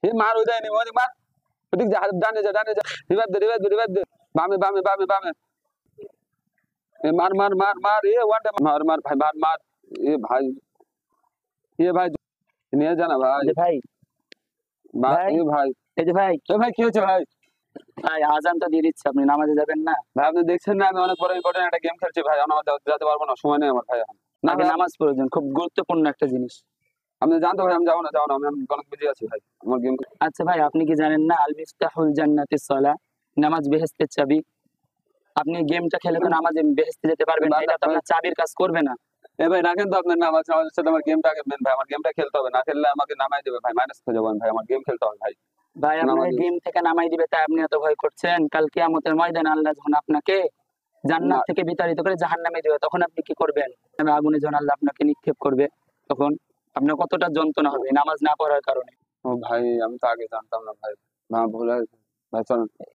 हे मार हो जाए नहीं वो मार ठीक जा डाने जा रिवाइव दे बामे बामे बामे बामे ए मार मार मार मार ये वन मार मार भाई मार मार ये भाई নিয়ে জানা ভাই ভাই ভাই ভাই এই যে ভাই ভাই কি হচ্ছে ভাই ভাই আজান তো দিয়ে দিচ্ছে, আপনি নামাজে যাবেন না? ভাই আপনি দেখছেন না আমি অনেক বড় ইম্পর্টেন্ট একটা গেম খেলছি ভাই, আমার যেতে পারবো না, সময় নেই আমার ভাই এখন না নামাজ প্রয়োজন, খুব গুরুত্বপূর্ণ একটা জিনিস। আপনি জানতো ভাই আমি যাবো না আমি অনেক বিজি আছি ভাই আমার গেম। আচ্ছা ভাই আপনি কি জানেন না আল মিফতাহুল জান্নাতিস সালাহ, নামাজ বেহেশতের চাবি। আপনি গেমটা খেলে তো নামাজে বেহেশতে যেতে পারবেন না, এটা তো আপনার চাবির কাজ করবে না। এ ভাই রাখেন তো আপনার নামাজ আমাদের সাথে আমার গেমটা আগে মেন ভাই, আমার গেমটা খেলতে হবে, না খেললে আমাকে নামাই দেবে ভাই, মাইনাস হয়ে যাবো ভাই, আমার গেম খেলতে হবে ভাই। ভাই আপনাকে গেম থেকে নামাই দিবে তাই আপনি এত ভয় করছেন? কাল কিয়ামতের ময়দানে আল্লাহ যখন আপনাকে জান্নাত থেকে বিতাড়িত করে জাহান্নামে দিবে তখন আপনি কি করবেন? আগুনে যখন আল্লাহ আপনাকে নিক্ষেপ করবে তখন আপনার কতটা যন্ত্রণা হবে নামাজ না পড়ার কারণে। ও ভাই আমি তো আগে জানতাম না ভাই, ভুল হয়েছে ভাই, চলুন।